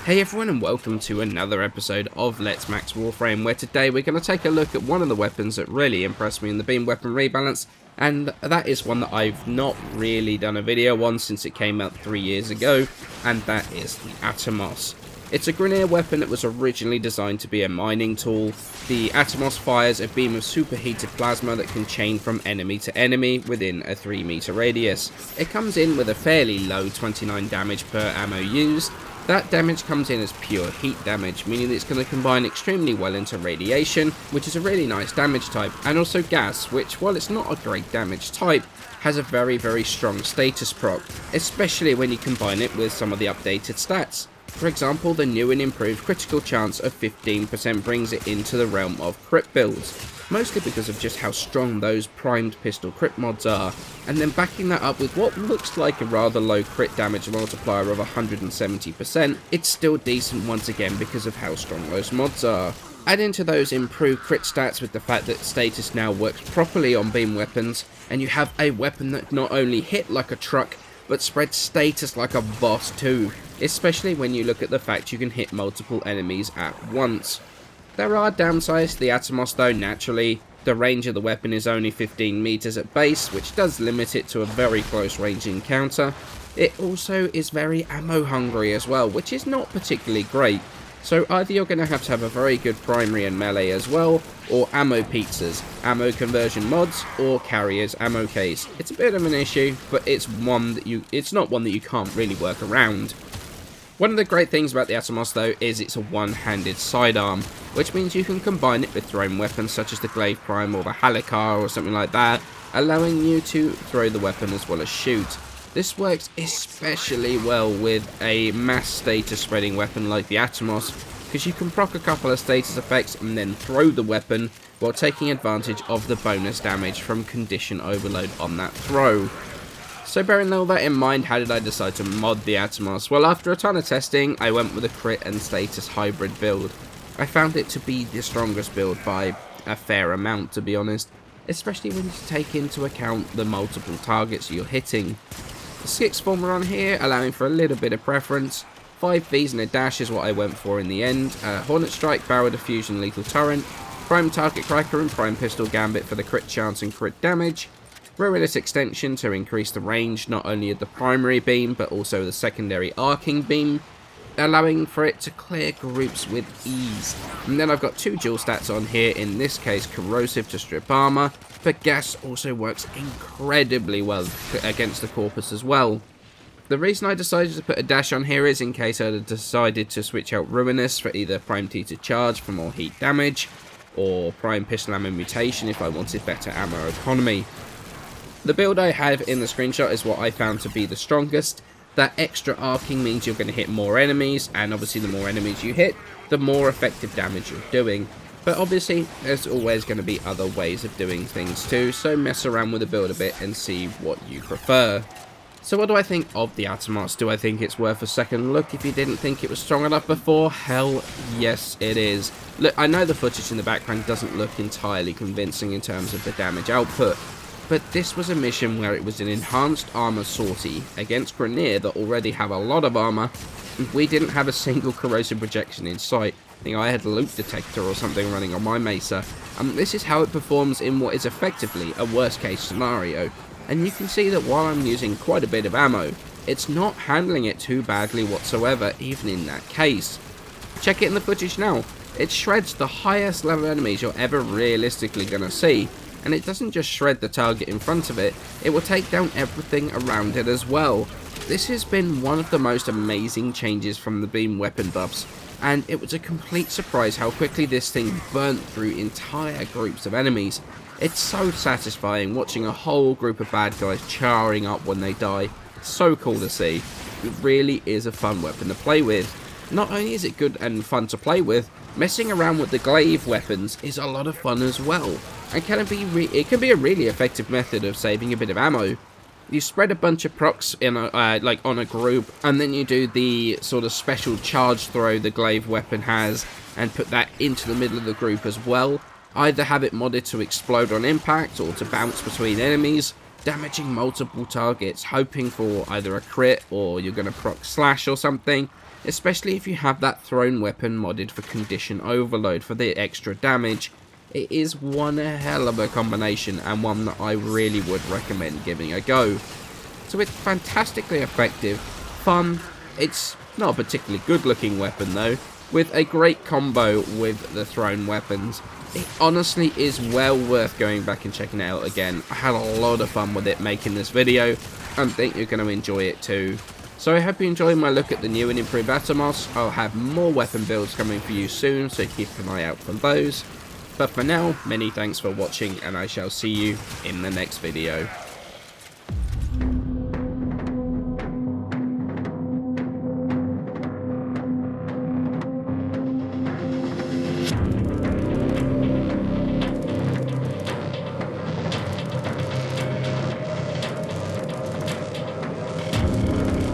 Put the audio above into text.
Hey everyone, and welcome to another episode of Let's Max Warframe, where today we're going to take a look at one of the weapons that really impressed me in the beam weapon rebalance, and that is one that I've not really done a video on since it came out 3 years ago, and that is the Atomos. It's a grenade weapon that was originally designed to be a mining tool. The Atomos fires a beam of superheated plasma that can chain from enemy to enemy within a 3 meter radius. It comes in with a fairly low 29 damage per ammo used. That damage comes in as pure heat damage, meaning that it's going to combine extremely well into radiation, which is a really nice damage type, and also gas, which, while it's not a great damage type, has a very strong status proc, especially when you combine it with some of the updated stats. For example, the new and improved critical chance of 15% brings it into the realm of crit builds, mostly because of just how strong those primed pistol crit mods are, and then backing that up with what looks like a rather low crit damage multiplier of 170%, it's still decent once again because of how strong those mods are. Add into those improved crit stats with the fact that status now works properly on beam weapons, and you have a weapon that not only hit like a truck, but spreads status like a boss too, especially when you look at the fact you can hit multiple enemies at once. There are downsides to the Atomos though. Naturally, the range of the weapon is only 15 meters at base, which does limit it to a very close range encounter. It also is very ammo hungry as well, which is not particularly great. So either you're going to have a very good primary and melee as well, or ammo pizzas, ammo conversion mods, or carriers ammo case. It's a bit of an issue, but it's not one that you can't really work around. One of the great things about the Atomos though is it's a one-handed sidearm, which means you can combine it with thrown weapons such as the Glaive Prime or the Halakar or something like that, allowing you to throw the weapon as well as shoot. This works especially well with a mass status spreading weapon like the Atomos, because you can proc a couple of status effects and then throw the weapon while taking advantage of the bonus damage from condition overload on that throw. So bearing all that in mind, how did I decide to mod the Atomos? Well, after a ton of testing, I went with a crit and status hybrid build. I found it to be the strongest build by a fair amount, to be honest, especially when you take into account the multiple targets you're hitting. The 6 former on here, allowing for a little bit of preference. 5 Vs and a dash is what I went for in the end. Hornet Strike, Barrel Diffusion, Lethal Torrent, Prime Target Cracker and Prime Pistol Gambit for the crit chance and crit damage. Ruinous Extension to increase the range not only of the primary beam but also the secondary arcing beam, allowing for it to clear groups with ease. And then I've got 2 dual stats on here, in this case Corrosive to strip armor, but gas also works incredibly well against the Corpus as well. The reason I decided to put a dash on here is in case I had decided to switch out Ruinous for either Prime T to charge for more heat damage, or Prime Pistol Ammo Mutation if I wanted better ammo economy. The build I have in the screenshot is what I found to be the strongest. That extra arcing means you're going to hit more enemies, and obviously the more enemies you hit, the more effective damage you're doing. But obviously, there's always going to be other ways of doing things too, so mess around with the build a bit and see what you prefer. So what do I think of the Atomos? Do I think it's worth a second look if you didn't think it was strong enough before? Hell yes it is. Look, I know the footage in the background doesn't look entirely convincing in terms of the damage output, but this was a mission where it was an enhanced armor sortie against Grineer that already have a lot of armor, and we didn't have a single corrosive projection in sight. I think I had a loop detector or something running on my Mesa. This is how it performs in what is effectively a worst case scenario, and you can see that while I'm using quite a bit of ammo, it's not handling it too badly whatsoever even in that case. Check it in the footage now. It shreds the highest level enemies you're ever realistically going to see. And it doesn't just shred the target in front of it, it will take down everything around it as well. This has been one of the most amazing changes from the beam weapon buffs, and it was a complete surprise how quickly this thing burnt through entire groups of enemies. It's so satisfying watching a whole group of bad guys charring up when they die. So cool to see. It really is a fun weapon to play with. Not only is it good and fun to play with, messing around with the glaive weapons is a lot of fun as well. And it can be a really effective method of saving a bit of ammo. You spread a bunch of procs in on a group, and then you do the sort of special charge throw the glaive weapon has, and put that into the middle of the group as well. Either have it modded to explode on impact or to bounce between enemies, damaging multiple targets, hoping for either a crit or you're going to proc slash or something. especially if you have that thrown weapon modded for condition overload for the extra damage. It is one hell of a combination, and one that I really would recommend giving a go. So it's fantastically effective, fun, it's not a particularly good looking weapon though, with a great combo with the thrown weapons. It honestly is well worth going back and checking it out again. I had a lot of fun with it making this video, and think you're going to enjoy it too. So I hope you enjoyed my look at the new and improved Atomos. I'll have more weapon builds coming for you soon, so keep an eye out for those. But for now, many thanks for watching, and I shall see you in the next video.